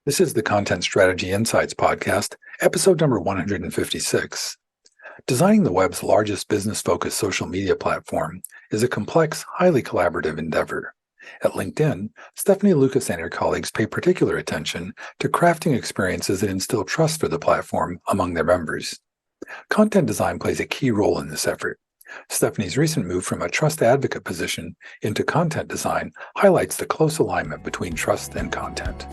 This is the Content Strategy Insights podcast, episode number 156. Designing the web's largest business-focused social media platform is a complex, highly collaborative endeavor. At LinkedIn, Stephanie Lucas and her colleagues pay particular attention to crafting experiences that instill trust for the platform among their members. Content design plays a key role in this effort. Stephanie's recent move from a trust advocate position into content design highlights the close alignment between trust and content.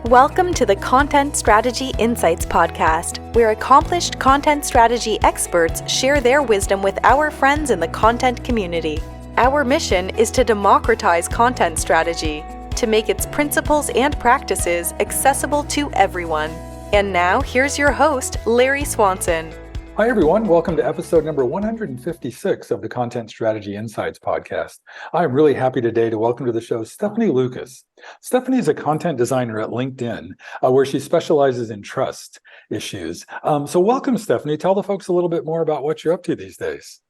Welcome to the Content Strategy Insights podcast, where accomplished content strategy experts share their wisdom with our friends in the content community. Our mission is to democratize content strategy, to make its principles and practices accessible to everyone. And now, here's your host, Larry Swanson. Hi, everyone. Welcome to episode number 156 of the Content Strategy Insights podcast. I'm really happy today to welcome to the show Stephanie Lucas. Stephanie is a content designer at LinkedIn, where she specializes in trust issues. So welcome, Stephanie. Tell the folks a little bit more about what you're up to these days.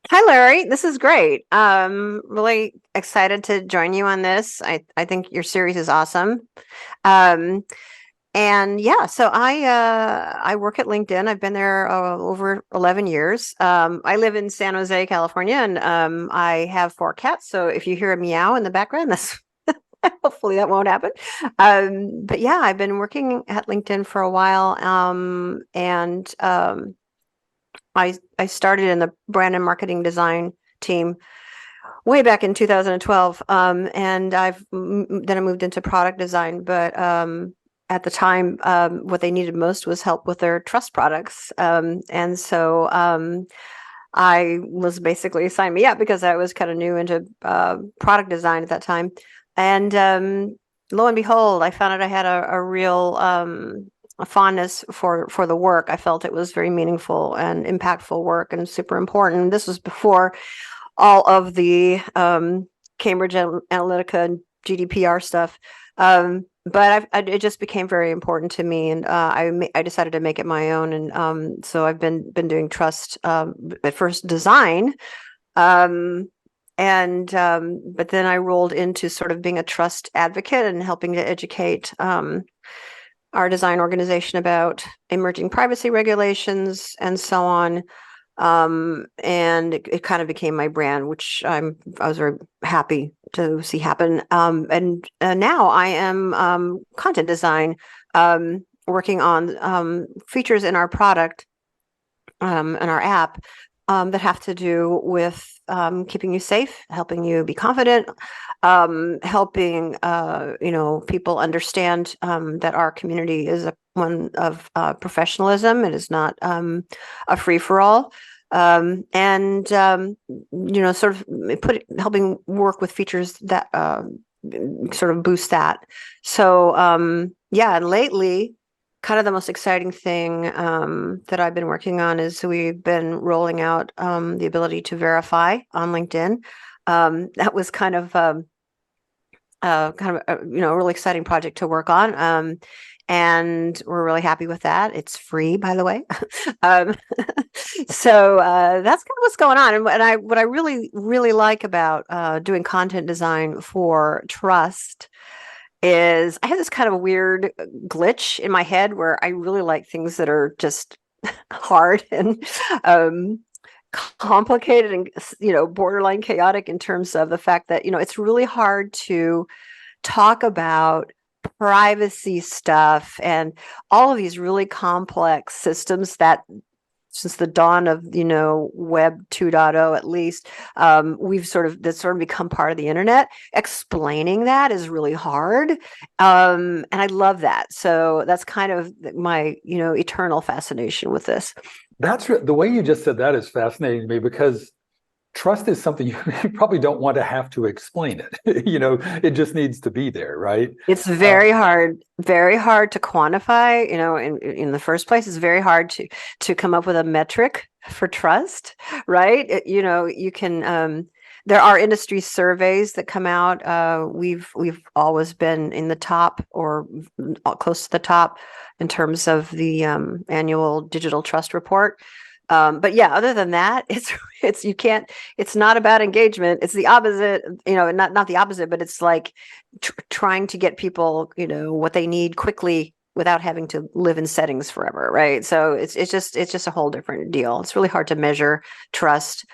Hi, Larry. This is great. Really excited to join you on this. I think your series is awesome. So I work at LinkedIn. I've been there over 11 years. I live in San Jose, California, and I have 4 cats. So if you hear a meow in the background, that's hopefully that won't happen. But yeah, I've been working at LinkedIn for a while, I started in the brand and marketing design team way back in 2012, and I moved into product design, but at the time, what they needed most was help with their trust products. So I was basically assigned me up because I was kind of new into product design at that time. And lo and behold, I found out I had a real fondness for the work. I felt it was very meaningful and impactful work and super important. This was before all of the Cambridge Analytica and GDPR stuff. But it just became very important to me, and I decided to make it my own. And so I've been doing trust at first design, but then I rolled into sort of being a trust advocate and helping to educate our design organization about emerging privacy regulations and so on. And it kind of became my brand, which I was very happy to see happen. And now I am content design, working on features in our product and our app that have to do with keeping you safe, helping you be confident, helping people understand that our community is one of professionalism. It is not a free-for-all. Sort of helping work with features that sort of boost that. So and lately, kind of the most exciting thing that I've been working on is we've been rolling out the ability to verify on LinkedIn. That was kind of a really exciting project to work on. And we're really happy with that. It's free, by the way. So that's kind of what's going on. And what I really, really like about doing content design for trust is I have this kind of weird glitch in my head where I really like things that are just hard and complicated and borderline chaotic in terms of the fact that it's really hard to talk about privacy stuff and all of these really complex systems that since the dawn of Web 2.0 at least, that's sort of become part of the internet. Explaining that is really hard, and I love that. So that's kind of my eternal fascination with this. The way you just said that is fascinating to me, because trust is something you probably don't want to have to explain it. It just needs to be there, right? It's very hard to quantify. In the first place, it's very hard to come up with a metric for trust, right? You can. There are industry surveys that come out. We've always been in the top or close to the top in terms of the annual digital trust report. But yeah, other than that, it's you can't. It's not about engagement. It's the opposite. Not the opposite, but it's like trying to get people, what they need quickly without having to live in settings forever, right? So it's just a whole different deal. It's really hard to measure trust.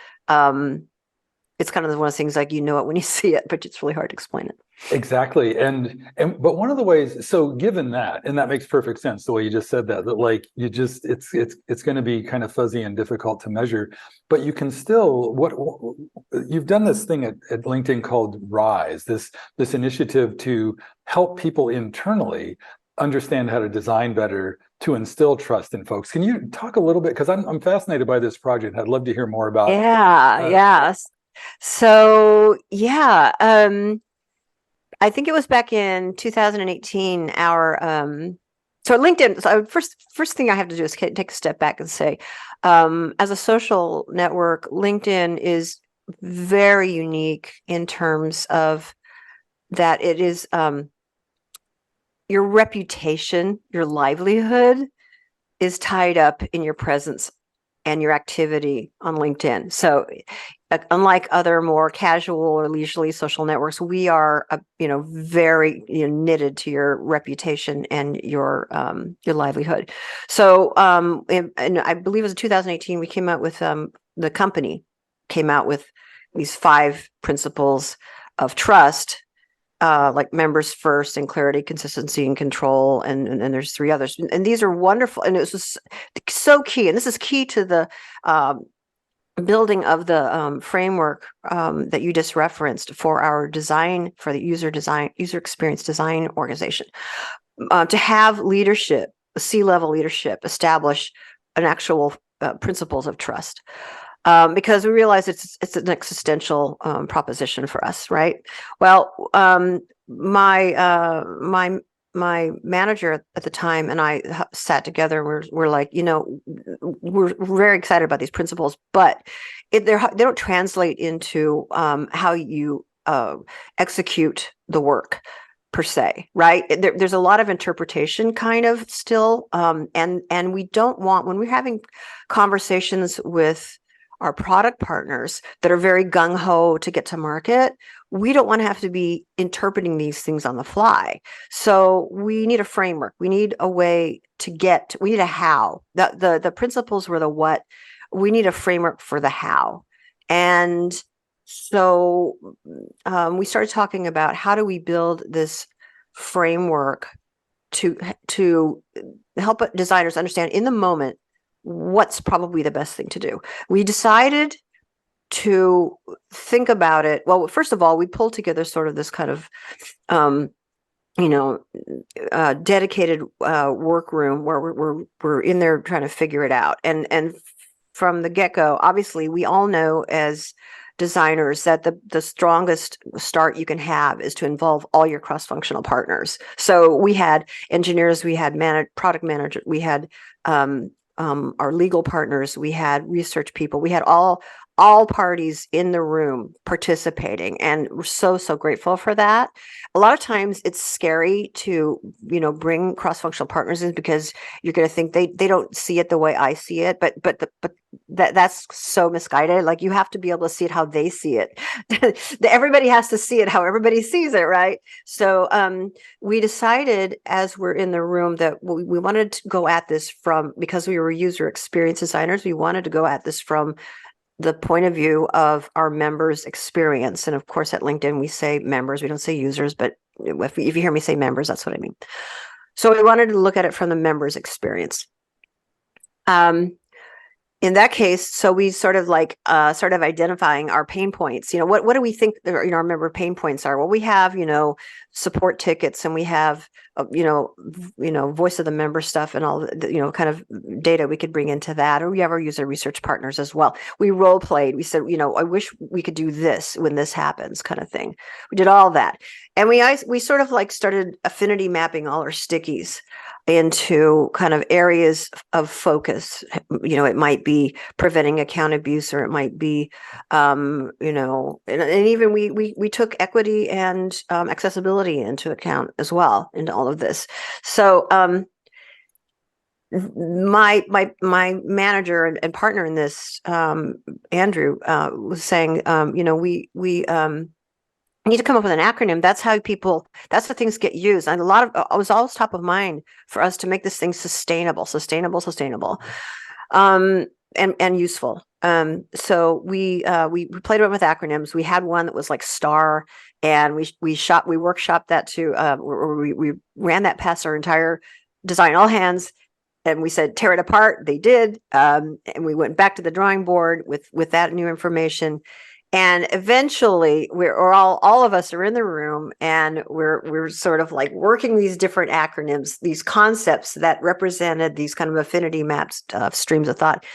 It's kind of one of those things like it when you see it, but it's really hard to explain it. Exactly. But one of the ways, so given that, and that makes perfect sense, the way you just said that like it's going to be kind of fuzzy and difficult to measure, but you can still, you've done this thing at LinkedIn called Rise, this initiative to help people internally understand how to design better to instill trust in folks. Can you talk a little bit, because I'm fascinated by this project. I'd love to hear more about. Yeah. So yeah, I think it was back in 2018. So LinkedIn. So first thing I have to do is take a step back and say, as a social network, LinkedIn is very unique in terms of that it is your reputation, your livelihood is tied up in your presence and your activity on LinkedIn. So unlike other more casual or leisurely social networks, we are, very knitted to your reputation and your livelihood. So, and I believe it was in 2018, we came out with, the company came out with these 5 principles of trust, like members first and clarity, consistency, and control. And there's 3 others. And these are wonderful. And it was just so key. And this is key to the, building of the framework that you just referenced for our design, for the user experience design organization, to have leadership, C-level leadership, establish an actual principles of trust, because we realize it's an existential proposition for us, right? Well, my manager at the time and I sat together. We're like, we're very excited about these principles, but they don't translate into how you execute the work per se, right? There's a lot of interpretation kind of still, and we don't want, when we're having conversations with our product partners that are very gung-ho to get to market, we don't want to have to be interpreting these things on the fly. So we need a framework. We need a way we need a how. The principles were the what. We need a framework for the how. And so we started talking about how do we build this framework to help designers understand in the moment what's probably the best thing to do. We decided to think about it. Well, first of all, we pulled together sort of this kind of, dedicated workroom where we're in there trying to figure it out. And from the get-go, obviously, we all know as designers that the strongest start you can have is to involve all your cross-functional partners. So we had engineers, we had product managers, we had our legal partners, we had research people, we had all parties in the room participating, and we're so grateful for that. A lot of times it's scary to bring cross-functional partners in because you're going to think they don't see it the way I see it, but that's so misguided. Like, you have to be able to see it how they see it. Everybody has to see it how everybody sees it, right? So we decided as we're in the room that we wanted to go at this because we were user experience designers, we wanted to go at this from the point of view of our members' experience. And of course, at LinkedIn, we say members, we don't say users, but if you hear me say members, that's what I mean. So we wanted to look at it from the members' experience. In that case, so we sort of identifying our pain points. What do we think our member pain points are? Well, we have, support tickets, and we have, voice of the member stuff and all the, kind of data we could bring into that. Or we have our user research partners as well. We role played. We said, I wish we could do this when this happens, kind of thing. We did all that. And we sort of started affinity mapping all our stickies into kind of areas of focus. It might be preventing account abuse, or it might be, and even we took equity and accessibility into account as well into all of this. So my manager and partner in this, Andrew, was saying, we need to come up with an acronym. That's how that's how things get used. And it was always top of mind for us to make this thing sustainable, and useful. So we played around with acronyms. We had one that was like STAR, and we workshopped that to, we ran that past our entire design all hands. And we said, tear it apart. They did. And we went back to the drawing board with that new information. And eventually all of us are in the room, and we're sort of like working these different acronyms, these concepts that represented these kind of affinity maps, streams of thought.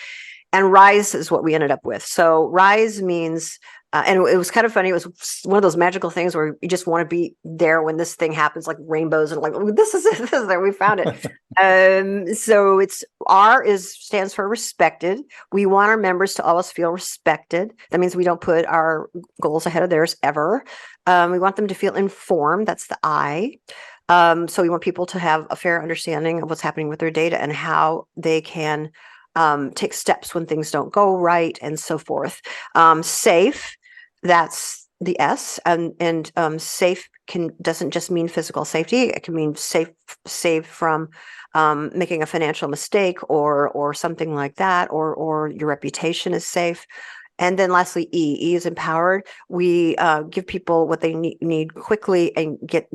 And RISE is what we ended up with. So RISE means, and it was kind of funny. It was one of those magical things where you just want to be there when this thing happens, like rainbows, and like, oh, this is it. We found it. So it's stands for respected. We want our members to always feel respected. That means we don't put our goals ahead of theirs ever. We want them to feel informed. That's the I. So we want people to have a fair understanding of what's happening with their data and how they can take steps when things don't go right, and so forth. Safe, that's the S, and safe doesn't just mean physical safety. It can mean safe from making a financial mistake or something like that, or your reputation is safe. And then lastly, E is empowered. We give people what they need quickly and get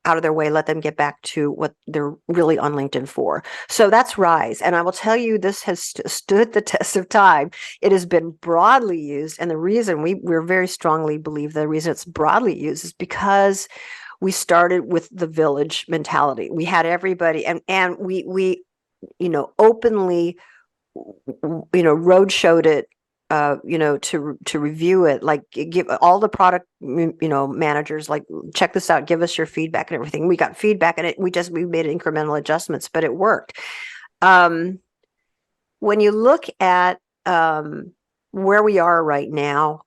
out of their way, let them get back to what they're really on LinkedIn for. So that's RISE. And I will tell you, this has stood the test of time. It has been broadly used. And the reason we're very strongly believe the reason it's broadly used is because we started with the village mentality. We had everybody, and we openly, road showed it, to review it, like give all the product, managers, like, check this out, give us your feedback and everything. We got feedback, and we made incremental adjustments, but it worked. When you look at where we are right now,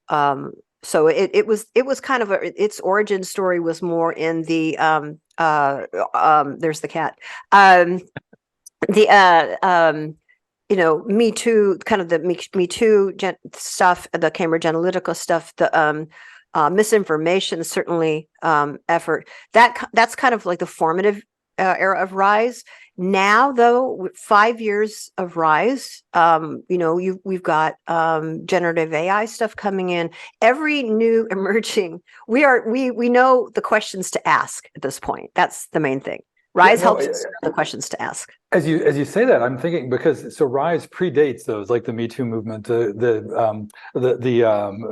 so it was kind of its origin story was more in the there's the cat, Me Too, kind of the Me Too stuff, the Cambridge Analytica stuff, the misinformation, certainly effort. That's kind of like the formative era of RISE. Now, though, with 5 years of RISE, we've got generative AI stuff coming in. Every new emerging, we know the questions to ask at this point. That's the main thing. RISE helps us know the questions to ask. As you say that, I'm thinking, because RISE predates those, like the Me Too movement, the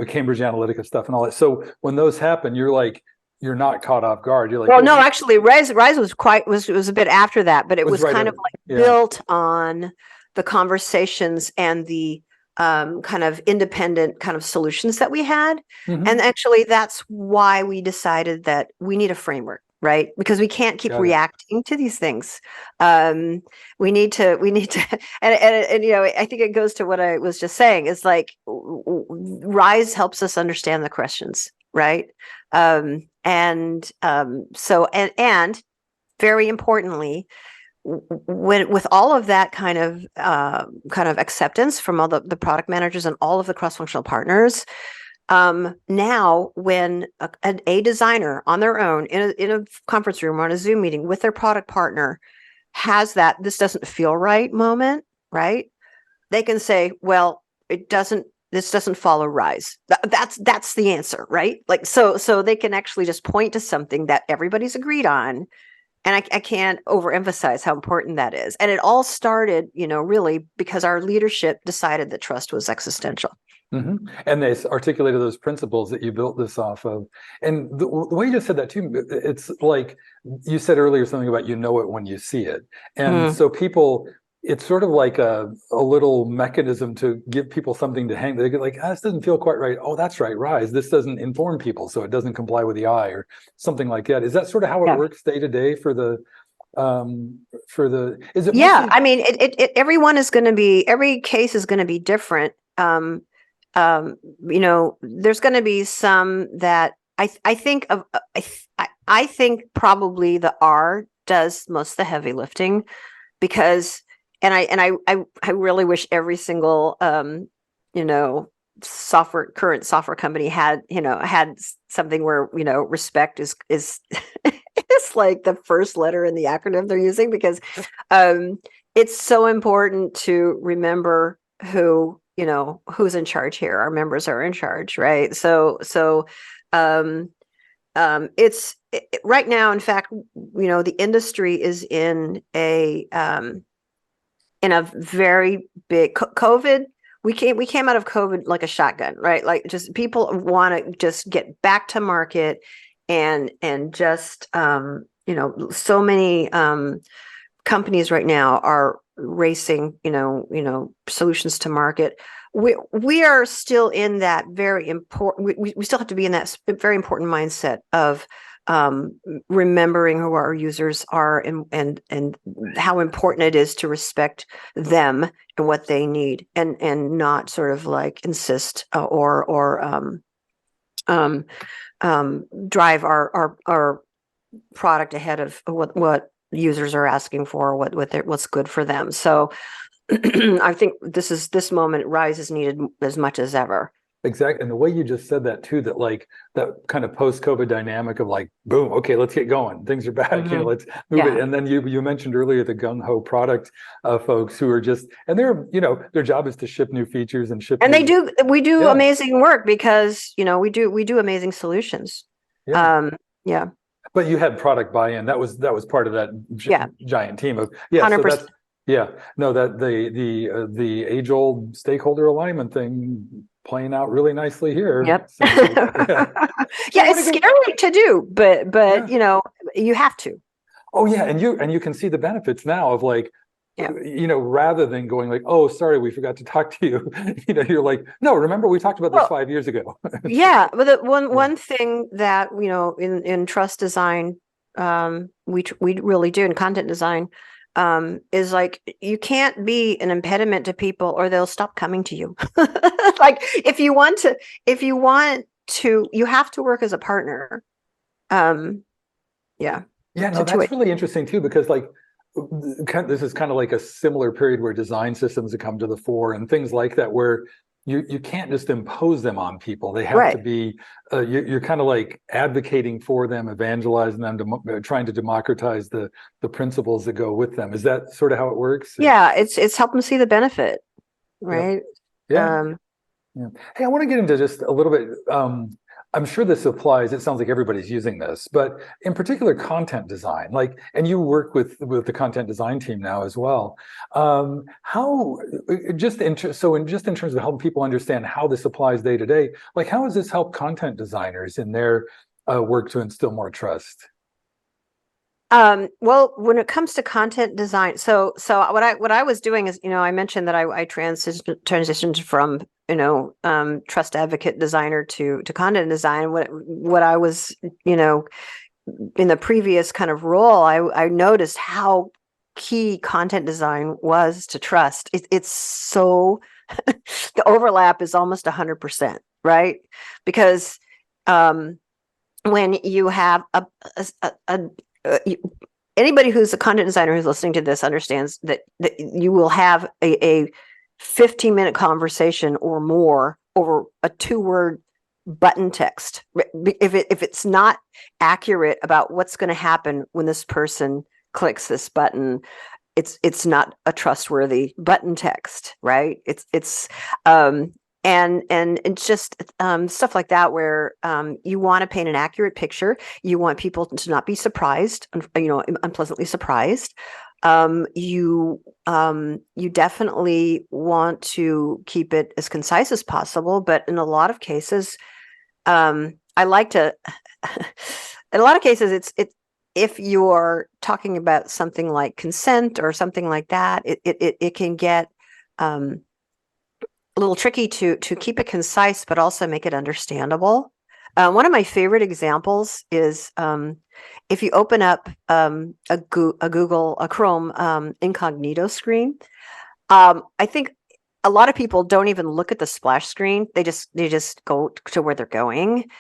Cambridge Analytica stuff, and all that. So when those happen, you're not caught off guard. You're like, well, no, actually, RISE was a bit after that, but it was right kind of like built on the conversations and the kind of independent kind of solutions that we had. Mm-hmm. And actually, that's why we decided that we need a framework. Right, because we can't keep reacting to these things. We need to, and I think it goes to what I was just saying. Is like RISE helps us understand the questions, right? So very importantly, with all of that kind of acceptance from all the product managers and all of the cross-functional partners. Now, when a designer on their own in a conference room or on a Zoom meeting with their product partner has that this doesn't feel right moment, right? They can say, well, this doesn't follow RISE. That's the answer, right? Like, so they can actually just point to something that everybody's agreed on. And I can't overemphasize how important that is. And it all started, really because our leadership decided that trust was existential. Mm-hmm. And they articulated those principles that you built this off of. And the way you just said that too, it's like you said earlier something about it when you see it. And so people, it's sort of like a little mechanism to give people something to hang. They get like, this doesn't feel quite right. Oh, that's right, RISE. This doesn't inform people, so it doesn't comply with the I, or something like that. Is that sort of how it works day to day for the? Is it? Yeah, mostly... I mean, everyone is going to be. Every case is going to be different. There's going to be some that I think of. I think probably the R does most of the heavy lifting, because I really wish every single you know, current software company had, had something where, respect is it's like the first letter in the acronym they're using, because it's so important to remember who's in charge here. Our members are in charge, right? So right now, in fact, the industry is in a very big COVID. We came out of COVID like a shotgun, right? Like, just people want to just get back to market, and just so many companies right now are racing, solutions to market. We are still in that very important. We still have to be in that very important mindset of remembering who our users are, and how important it is to respect them and what they need, and not sort of like insist or drive our product ahead of what users are asking for, what's good for them. So I think this moment, RISE is needed as much as ever. Exactly. And the way you just said that too, that like that kind of post-COVID dynamic of like, boom, okay, let's get going. Things are back, let's move it. And then you mentioned earlier the gung-ho product folks who are just, and their job is to ship new features and ship. And we do amazing work, because, we do amazing solutions. Yeah. Yeah. But you had product buy-in. That was part of that giant team of, 100%. So that's, that the age-old stakeholder alignment thing playing out really nicely here. Yep. Yeah, it's scary to do, but you have to. Oh yeah, and you can see the benefits now of like, rather than going like, oh, sorry, we forgot to talk to you. You're like, no, remember we talked about this 5 years ago. Yeah, but the one thing that in trust design, we really do in content design, is like, you can't be an impediment to people, or they'll stop coming to you. Like, if you want to, you have to work as a partner. Yeah, no, that's really interesting too, because like, this is kind of like a similar period where design systems have come to the fore and things like that, where you can't just impose them on people. They have to be, you're kind of like advocating for them, evangelizing them, trying to democratize the principles that go with them. Is that sort of how it works? Yeah, it's help them see the benefit, right? Yeah. Hey, I want to get into just a little bit. I'm sure this applies. It sounds like everybody's using this, but in particular, content design. Like, and you work with the content design team now as well. How just in terms of helping people understand how this applies day to day, like how has this helped content designers in their work to instill more trust? Well, when it comes to content design, so what I was doing is, I mentioned that I transitioned from, trust advocate designer to content design. What I was, in the previous kind of role, I noticed how key content design was to trust. It's so the overlap is almost 100%, right? Because when you have anybody who's a content designer who's listening to this understands that you will have a 15-minute conversation or more over a 2-word button text. If it's not accurate about what's going to happen when this person clicks this button, it's not a trustworthy button text, right? It's and it's just stuff like that, where you want to paint an accurate picture. You want people to not be surprised, unpleasantly surprised. You definitely want to keep it as concise as possible, but in a lot of cases, I like to. In a lot of cases, it's if you're talking about something like consent or something like that, it can get a little tricky to keep it concise, but also make it understandable. One of my favorite examples is if you open up a Chrome incognito screen. I think a lot of people don't even look at the splash screen. They just go to where they're going.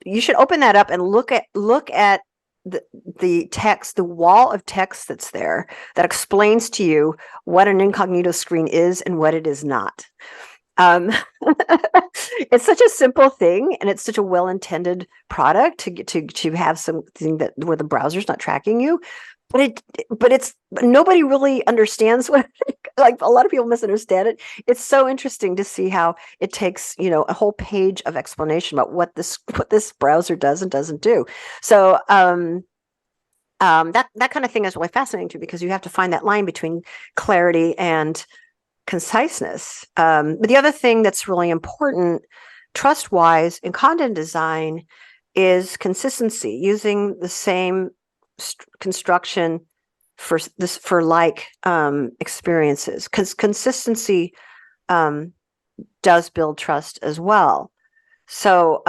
You should open that up and look at the text, the wall of text that's there that explains to you what an incognito screen is and what it is not. Um, it's such a simple thing, and it's such a well-intended product to have something that where the browser's not tracking you. But nobody really understands what, like, a lot of people misunderstand it. It's so interesting to see how it takes, a whole page of explanation about what this browser does and doesn't do. So that kind of thing is really fascinating too, because you have to find that line between clarity and conciseness. But the other thing that's really important, trust-wise, in content design is consistency, using the same construction for experiences, because consistency does build trust as well. So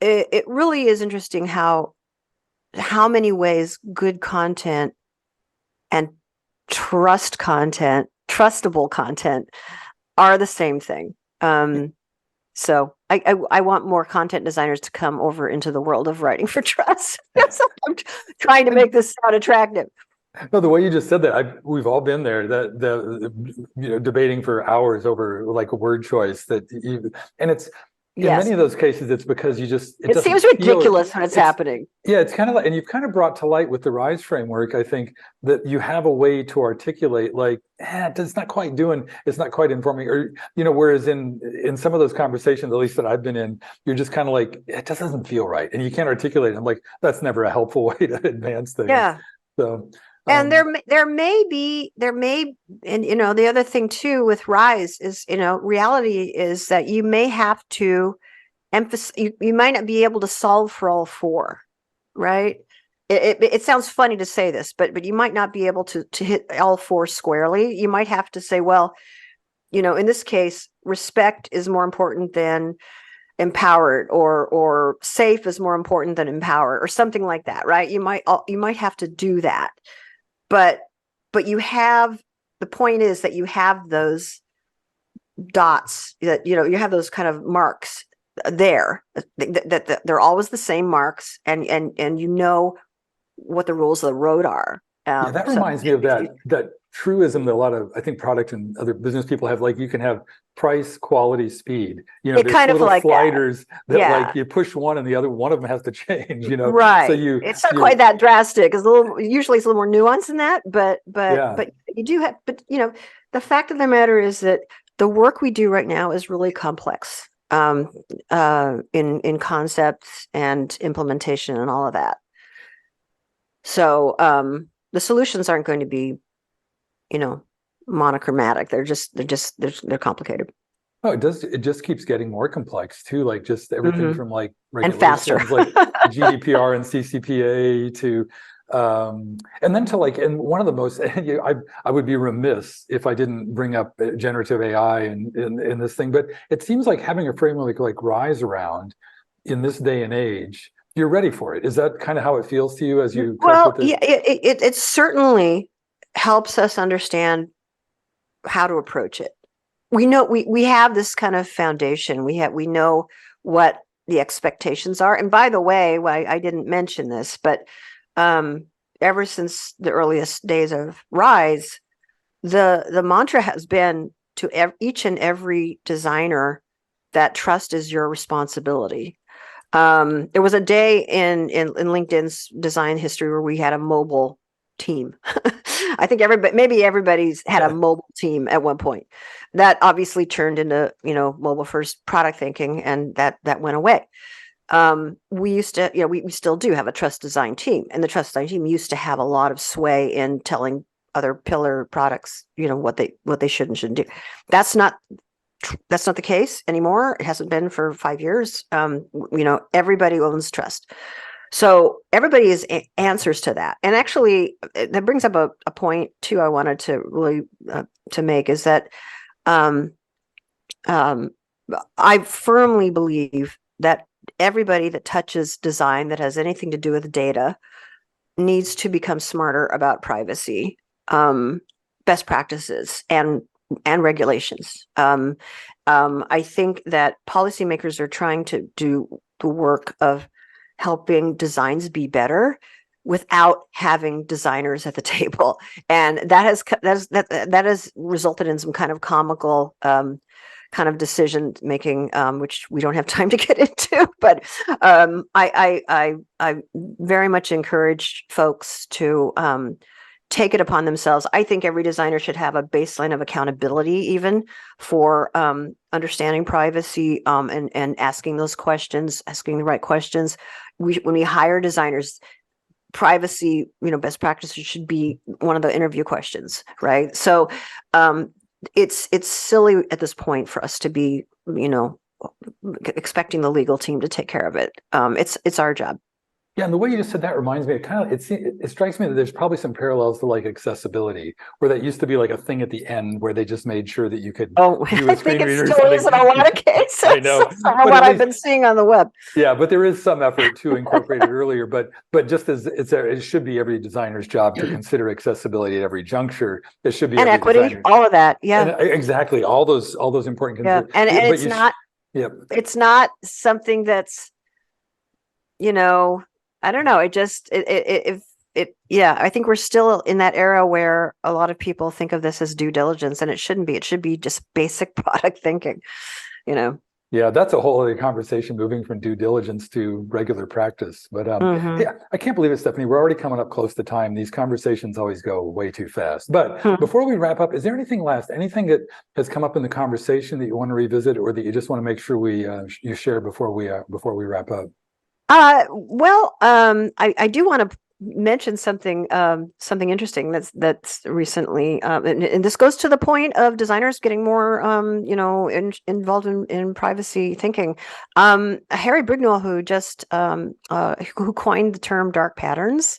it really is interesting how many ways good content and trustable content are the same thing. So I want more content designers to come over into the world of writing for trust. I'm trying to make this sound attractive. No, the way you just said that, we've all been there. Debating for hours over like a word choice and it's in Yes. many of those cases, it's because it seems ridiculous when it's happening. Yeah, it's kind of like, and you've kind of brought to light with the RISE framework, I think, that you have a way to articulate like, it's not quite informing, or, whereas in some of those conversations, at least that I've been in, you're just kind of like, it just doesn't feel right. And you can't articulate it. I'm like, that's never a helpful way to advance things. Yeah. So, and there may, and the other thing too with RISE is, reality is that you may have to emphasize, you might not be able to solve for all four, right? It sounds funny to say this, but you might not be able to hit all four squarely. You might have to say, well, in this case, respect is more important than empowered, or safe is more important than empowered, or something like that, right? You might have to do that. But the point is that you have those dots, that you have those kind of marks there, that they're always the same marks, and what the rules of the road are. That reminds me of that truism that a lot of, I think, product and other business people have. Like, you can have price, quality, speed. There's kind of little like sliders that like you push one and the other one of them has to change. Right. So it's not quite that drastic. It's usually it's a little more nuanced than that. But you do have. But the fact of the matter is that the work we do right now is really complex in concepts and implementation and all of that. So the solutions aren't going to be, monochromatic. They're complicated. Oh, it does. It just keeps getting more complex too. Like, just everything from like and faster, like GDPR and CCPA to, and then to like, and one of the most, I would be remiss if I didn't bring up generative AI in this thing. But it seems like having a framework like RISE around in this day and age, you're ready for it. Is that kind of how it feels to you as you? Well, yeah, it certainly helps us understand how to approach it. We know we have this kind of foundation. We know what the expectations are. And by the way, I didn't mention this, but ever since the earliest days of RISE, the mantra has been to each and every designer that trust is your responsibility. There was a day in LinkedIn's design history where we had a mobile team. I think maybe everybody's had a mobile team at one point. That obviously turned into, mobile first product thinking, and that went away. We used to, we still do have a trust design team, and the trust design team used to have a lot of sway in telling other pillar products, what they should and shouldn't do. That's not the case anymore. It hasn't been for 5 years. Everybody owns trust. So everybody is answers to that. And actually, that brings up a point too I wanted to really to make, is that I firmly believe that everybody that touches design that has anything to do with data needs to become smarter about privacy, best practices, and regulations. I think that policymakers are trying to do the work of helping designs be better without having designers at the table. And that has resulted in some kind of comical kind of decision making, which we don't have time to get into. But I very much encourage folks to take it upon themselves. I think every designer should have a baseline of accountability, even for understanding privacy and asking those questions, asking the right questions. When we hire designers, privacy, best practices should be one of the interview questions, right? So it's silly at this point for us to be, expecting the legal team to take care of it. It's our job. Yeah, and the way you just said that reminds me, it strikes me that there's probably some parallels to like accessibility, where that used to be like a thing at the end where they just made sure that you could do a screen reader. I think it still is in a lot of cases. I know. From what I've been seeing on the web. Yeah, but there is some effort to incorporate it earlier. But just as it should be every designer's job to consider accessibility at every juncture. It should be and equity, all of that. Yeah, and exactly. All those important. Yeah, and it's not. Yep. It's not something that's, I don't know. I think we're still in that era where a lot of people think of this as due diligence, and it shouldn't be. It should be just basic product thinking, Yeah, that's a whole other conversation, moving from due diligence to regular practice. But yeah, I can't believe it, Stephanie. We're already coming up close to time. These conversations always go way too fast. But before we wrap up, is there anything that has come up in the conversation that you want to revisit, or that you just want to make sure you share before we wrap up? I do want to mention something interesting that's recently, and this goes to the point of designers getting more, involved in privacy thinking. Harry Brignall, who just who coined the term dark patterns,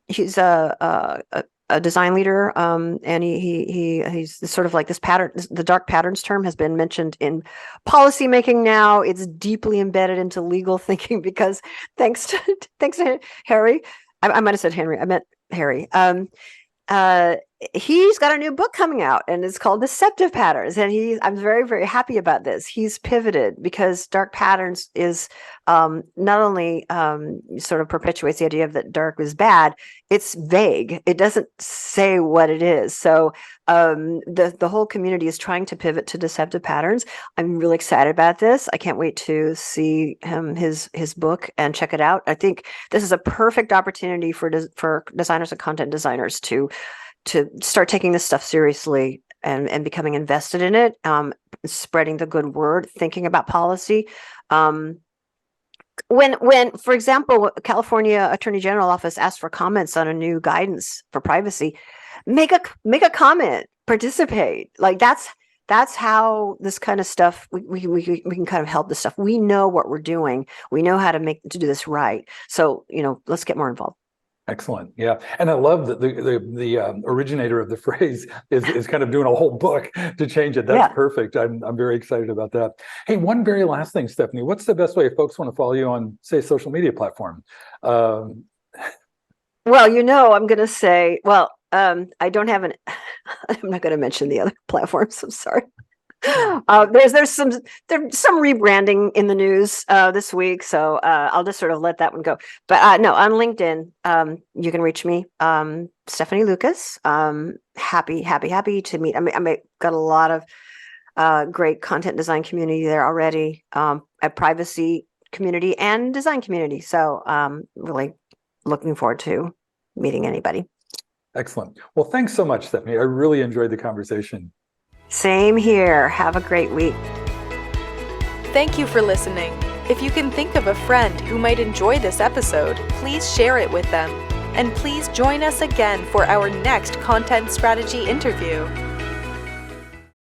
he's a design leader, and he's sort of like this pattern. The dark patterns term has been mentioned in policy making now. It's deeply embedded into legal thinking because thanks to Harry, I might have said Henry. I meant Harry. He's got a new book coming out, and it's called Deceptive Patterns. And I'm very, very happy about this. He's pivoted because dark patterns is not only sort of perpetuates the idea of that dark is bad, it's vague. It doesn't say what it is. So the whole community is trying to pivot to deceptive patterns. I'm really excited about this. I can't wait to see his book and check it out. I think this is a perfect opportunity for designers and content designers to start taking this stuff seriously and becoming invested in it, spreading the good word, thinking about policy. When, for example, California Attorney General Office asked for comments on a new guidance for privacy, make a comment, participate. Like that's how this kind of stuff we can kind of help this stuff. We know what we're doing. We know how to do this right. So let's get more involved. Excellent. Yeah. And I love that the originator of the phrase is kind of doing a whole book to change it. That's perfect. I'm very excited about that. Hey, one very last thing, Stephanie, what's the best way if folks want to follow you on, say, social media platform? Well, I'm going to say, I don't have I'm not going to mention the other platforms. I'm sorry. There's some rebranding in the news this week, so I'll just sort of let that one go. But no, on LinkedIn, you can reach me, Stephanie Lucas. Happy to meet. I got a lot of great content design community there already, a privacy community and design community. So really looking forward to meeting anybody. Excellent. Well, thanks so much, Stephanie. I really enjoyed the conversation. Same here. Have a great week. Thank you for listening. If you can think of a friend who might enjoy this episode, please share it with them. And please join us again for our next content strategy interview.